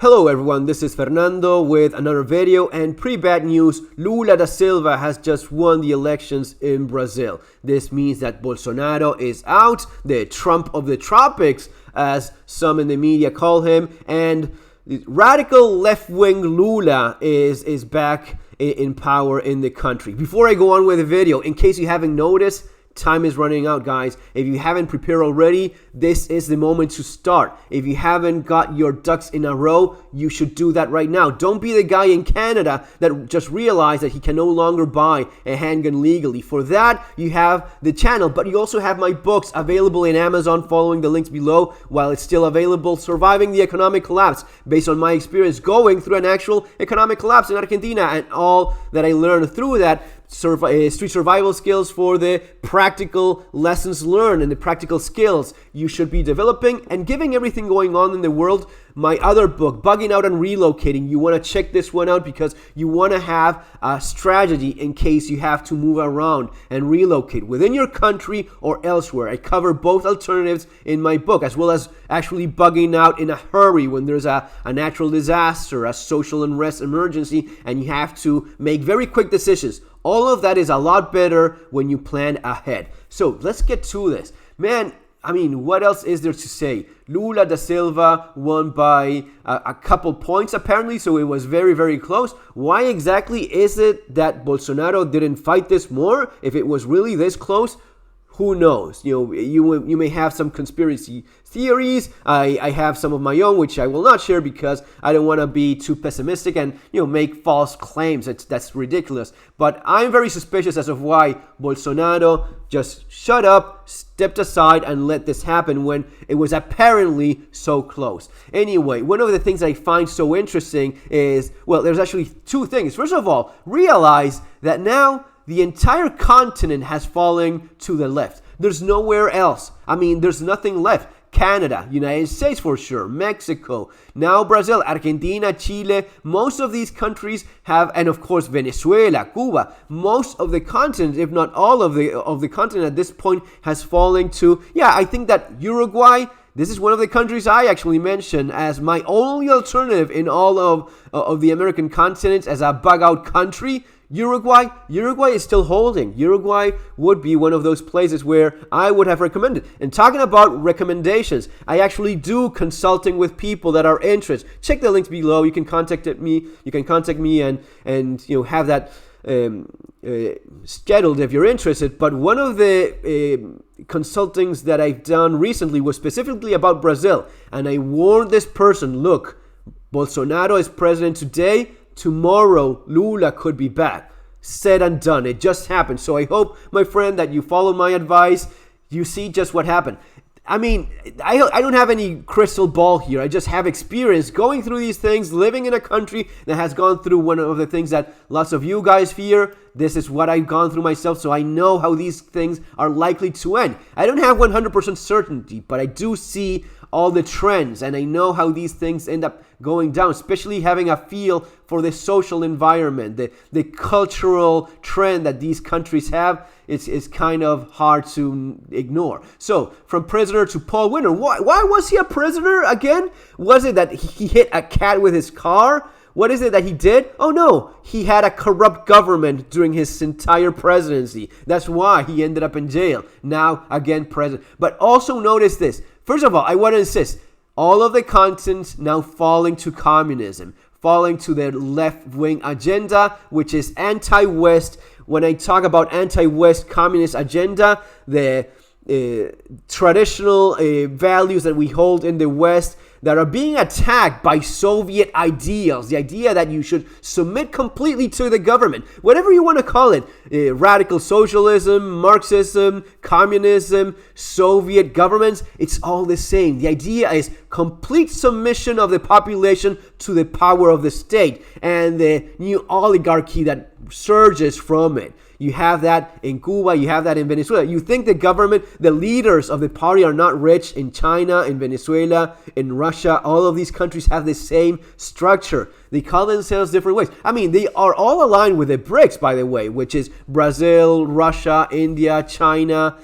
Hello everyone, this is Fernando with another video, and pretty bad news. Lula da Silva has just won the elections in Brazil. This means that Bolsonaro is out, the Trump of the tropics, as some in the media call him, and radical left-wing Lula is back in power in the country. Before I go on with the video, in case you haven't noticed, time is running out, guys. If you haven't prepared already, this is the moment to start. If you haven't got your ducks in a row, you should do that right now. Don't be the guy in Canada that just realized that he can no longer buy a handgun legally. For that, you have the channel, but you also have my books available in Amazon, following the links below while it's still available. Surviving the Economic Collapse, based on my experience going through an actual economic collapse in Argentina and all that I learned through that. Street survival skills for the practical lessons learned and the practical skills you should be developing, and giving everything going on in the world. My other book, Bugging Out and Relocating, you want to check this one out because you want to have a strategy in case you have to move around and relocate within your country or elsewhere. I cover both alternatives in my book, as well as actually bugging out in a hurry when there's a natural disaster, a social unrest emergency, and you have to make very quick decisions. All of that is a lot better when you plan ahead. So let's get to this. Man, I mean, what else is there to say? Lula da Silva won by a couple points apparently, so it was very, very close. Why exactly is it that Bolsonaro didn't fight this more? If it was really this close, who knows? You may have some conspiracy theories. I have some of my own, which I will not share because I don't want to be too pessimistic and make false claims. That's ridiculous. But I'm very suspicious as of why Bolsonaro just shut up, stepped aside, and let this happen when it was apparently so close. Anyway, one of the things I find so interesting is, well, there's actually two things. First of all, realize that now the entire continent has fallen to the left. There's nowhere else. I mean, there's nothing left. Canada, United States for sure, Mexico, now Brazil, Argentina, Chile, most of these countries have, and of course Venezuela, Cuba, most of the continent, if not all of the continent at this point has fallen to, I think that Uruguay, this is one of the countries I actually mentioned as my only alternative in all of the American continents as a bug-out country. Uruguay is still holding. Uruguay would be one of those places where I would have recommended. And talking about recommendations, I actually do consulting with people that are interested. Check the links below. You can contact me. You can contact me and have that scheduled if you're interested. But one of the consultings that I've done recently was specifically about Brazil, and I warned this person, look, Bolsonaro is president today. Tomorrow, Lula could be back. Said and done. It just happened. So I hope, my friend, that you follow my advice. You see just what happened. I mean, I don't have any crystal ball here. I just have experience going through these things, living in a country that has gone through one of the things that lots of you guys fear. This is what I've gone through myself, so I know how these things are likely to end. I don't have 100% certainty, but I do see all the trends, and I know how these things end up going down, especially having a feel for the social environment, the cultural trend that these countries have. It's kind of hard to ignore. So, from prisoner to Paul Winter. Why was he a prisoner again? Was it that he hit a cat with his car? What is it that he did? Oh no, he had a corrupt government during his entire presidency. That's why he ended up in jail. Now, again, president. But also notice this. First of all, I want to insist, all of the continents now falling to communism, falling to the left-wing agenda, which is anti-West. When I talk about anti-West communist agenda, the traditional values that we hold in the West that are being attacked by Soviet ideals, the idea that you should submit completely to the government, whatever you want to call it, radical socialism, Marxism, communism, Soviet governments, it's all the same. The idea is complete submission of the population to the power of the state and the new oligarchy that surges from it. You have that in Cuba, you have that in Venezuela. You think the government, the leaders of the party are not rich in China, in Venezuela, in Russia. All of these countries have the same structure. They call themselves different ways. I mean, they are all aligned with the BRICS, by the way, which is Brazil, Russia, India, China,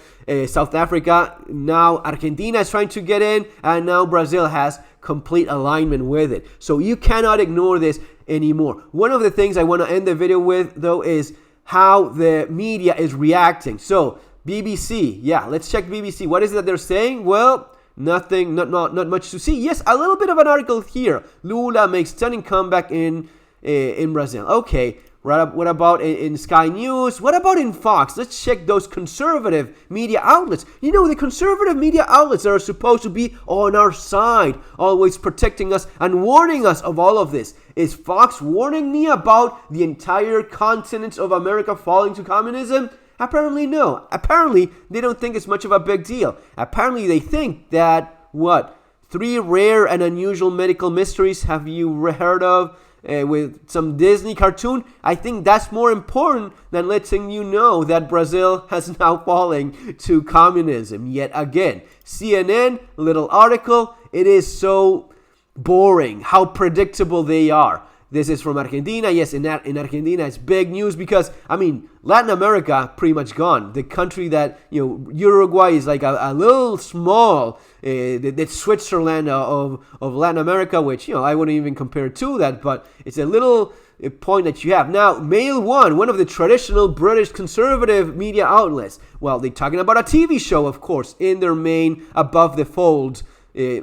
South Africa. Now Argentina is trying to get in, and now Brazil has complete alignment with it. So you cannot ignore this anymore. One of the things I want to end the video with, though, is how the media is reacting. So BBC, yeah, let's check BBC. What is it that they're saying? Well, nothing, not much to see. Yes, a little bit of an article here. Lula makes stunning comeback in Brazil. Okay, what about in Sky News? What about in Fox? Let's check those conservative media outlets. You know, the conservative media outlets that are supposed to be on our side, always protecting us and warning us of all of this. Is Fox warning me about the entire continent of America falling to communism? Apparently no. Apparently they don't think it's much of a big deal. Apparently they think that, what, 3 rare and unusual medical mysteries have you heard of with some Disney cartoon? I think that's more important than letting you know that Brazil has now fallen to communism yet again. CNN, little article, it is so boring how predictable they are. This is from Argentina. Yes, in Argentina, it's big news because, I mean, Latin America pretty much gone. The country that, Uruguay is like a little small, the Switzerland of Latin America, which, I wouldn't even compare to that, but it's a little point that you have. Now, Mail one of the traditional British conservative media outlets, well, they're talking about a TV show, of course, in their main Above the Fold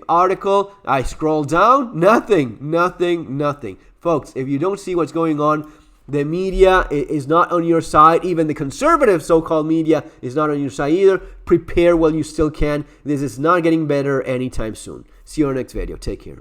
article. I scroll down, nothing. Folks, if you don't see what's going on, the media is not on your side. Even the conservative so-called media is not on your side either. Prepare while you still can. This is not getting better anytime soon. See you on our next video. Take care.